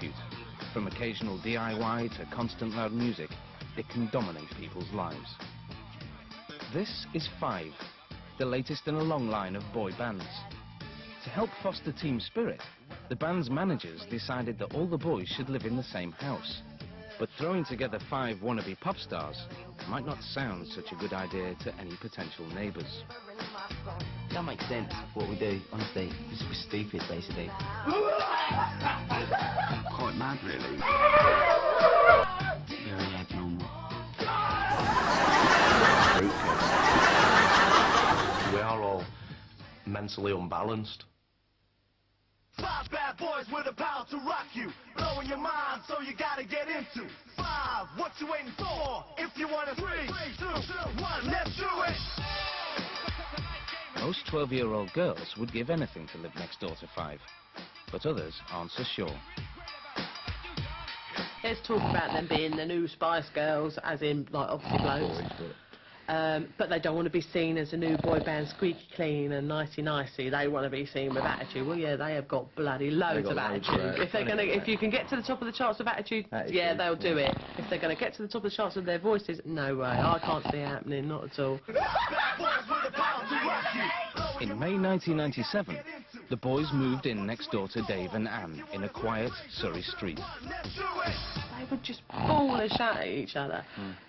dispute. From occasional DIY to constant loud music, it can dominate people's lives. This is Five, the latest in a long line of boy bands. To help foster team spirit, the band's managers decided that all the boys should live in the same house. But throwing together 5 wannabe pop stars might not sound such a good idea to any potential neighbours. That makes sense, what we do, honestly. We're stupid, basically. Quite mad, really. Very abnormal. We are all mentally unbalanced. 5 bad boys with the power to rock you, blowing your mind, so you gotta get into 5. What you waiting for? If you want to 3, 2, 1, let's do it. Most 12-year-old girls would give anything to live next door to 5, but others aren't so sure. Let's talk about them being the new Spice Girls, as in, like, obviously blokes. But they don't want to be seen as a new boy band, squeaky clean and nicey-nicey. They want to be seen with attitude. Well, yeah, they have got bloody loads of attitude. If you can get to the top of the charts with attitude, yeah, they'll do it. If they're going to get to the top of the charts with their voices, no way. I can't see it happening, not at all. In May 1997, the boys moved in next door to Dave and Anne in a quiet Surrey street. They would just bawl and shout at each other.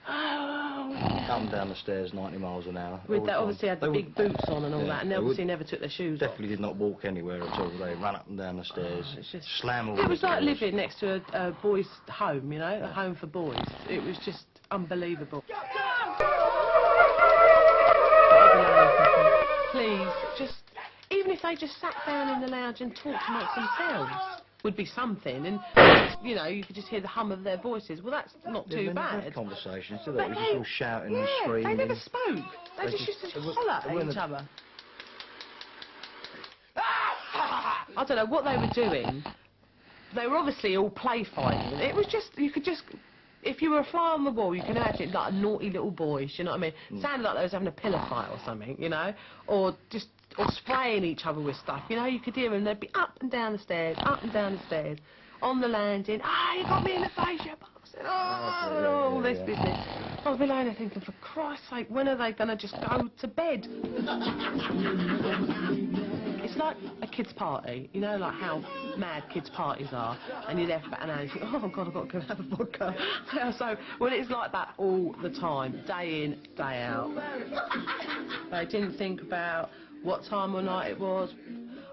Come down the stairs 90 miles an hour. They obviously had the big boots on and all that, and they obviously never took their shoes off. Definitely did not walk anywhere at all. They ran up and down the stairs, slam all It was the like doors. living next to a boys' home, you know, a home for boys. It was just unbelievable. Please, just, even if they just sat down in the lounge and talked amongst themselves, would be something, and you know, you could just hear the hum of their voices. Well, that's not too They bad. never had conversations, did But they? Just all shouting and screaming. They never spoke. They just used to holler at each other. I don't know what they were doing. They were obviously all play fighting. It was just, you could just, if you were a fly on the wall, you can imagine like a naughty little boy, do you know what I mean? Sounded like they was having a pillow fight or something, you know? Or spraying each other with stuff, you know? You could hear them, they'd be up and down the stairs, on the landing. Ah, you got me in the face, you bastard. All this business. I was lying there thinking, for Christ's sake, when are they going to just go to bed? It's like a kid's party, you know, like how mad kids' parties are, and you're there for about an hour and you think, oh God, I've got to go have a vodka. So, well, it's like that all the time, day in, day out. They didn't think about what time of night it was.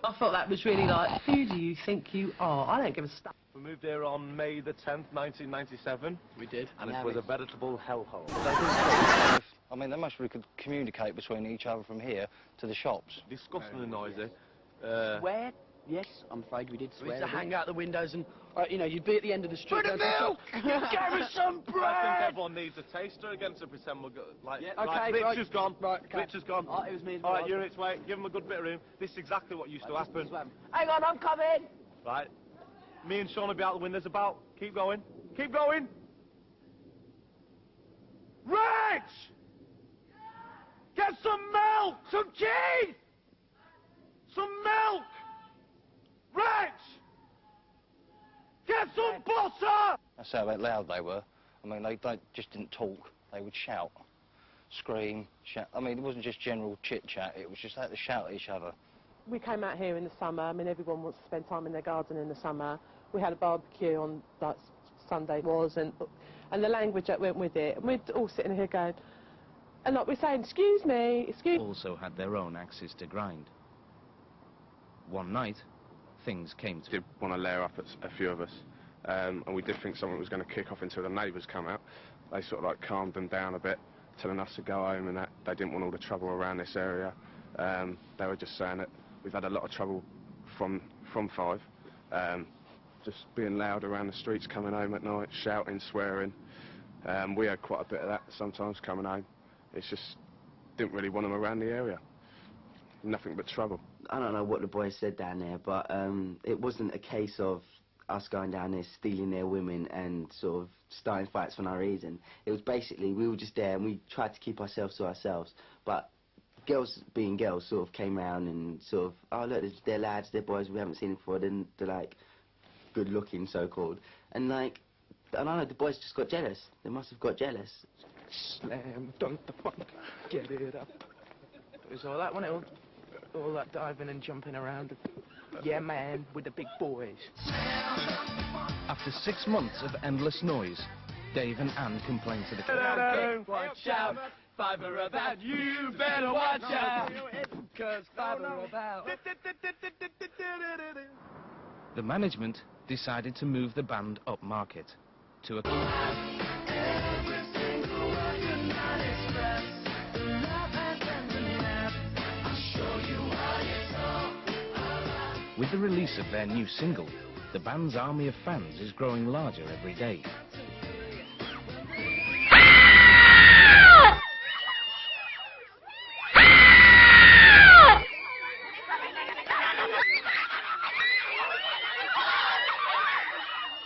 I thought that was really like, who do you think you are? I don't give a stuff. We moved here on May the 10th, 1997. We did. And it was a veritable hellhole. I mean, they must really could communicate between each other from here to the shops. Disgustingly noisy. Swear? Yes, I'm afraid we did swear. We used to hang out the windows and, you know, you'd be at the end of the street. For the milk! Give us some bread! I think everyone needs a taster again to pretend we're good. Like, Yeah, like okay, Rich has gone. Right, okay. Rich has gone. Oh, it was me as All well. right, you're its way. Give him a good bit of room. This is exactly what used to happen. Hang on, I'm coming! Right. Me and Sean will be out the windows about. Keep going. Keep going. Rich! Get some milk! Some cheese! Some milk! Rich! Get some butter! That's how loud they were. I mean, they just didn't talk. They would shout, scream, shout. I mean, it wasn't just general chit-chat. It was just like to shout at each other. We came out here in the summer. I mean, everyone wants to spend time in their garden in the summer. We had a barbecue on, like, Sunday was, and the language that went with it. And we'd all sitting here going, and like we're saying, excuse me, excuse me. Also had their own axes to grind. One night, things came to... Did want to layer up a few of us, and we did think someone was going to kick off until the neighbours come out. They sort of like calmed them down a bit, telling us to go home and that they didn't want all the trouble around this area. They were just saying that we've had a lot of trouble from Five, just being loud around the streets coming home at night, shouting, swearing. We had quite a bit of that sometimes coming home. It's just didn't really want them around the area. Nothing but trouble. I don't know what the boys said down there, but it wasn't a case of us going down there stealing their women and sort of starting fights for no reason. It was basically we were just there and we tried to keep ourselves to ourselves. But girls being girls sort of came round and sort of, oh look, they're lads, they're boys, we haven't seen them before. Then they're like, good looking, so-called. And like, I don't know, the boys just got jealous. They must have got jealous. Slam dunk the funk, get it up. It was all that, wasn't it? All that diving and jumping around. Yeah, man, with the big boys. After 6 months of endless noise, Dave and Anne complained to the Watch out, five are about, you better watch out, 'cause five are about. The management decided to move the band upmarket to a... With the release of their new single, the band's army of fans is growing larger every day.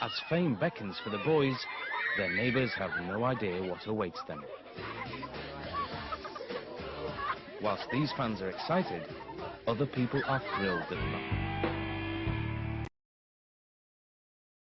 As fame beckons for the boys, their neighbours have no idea what awaits them. Whilst these fans are excited, other people are thrilled at them.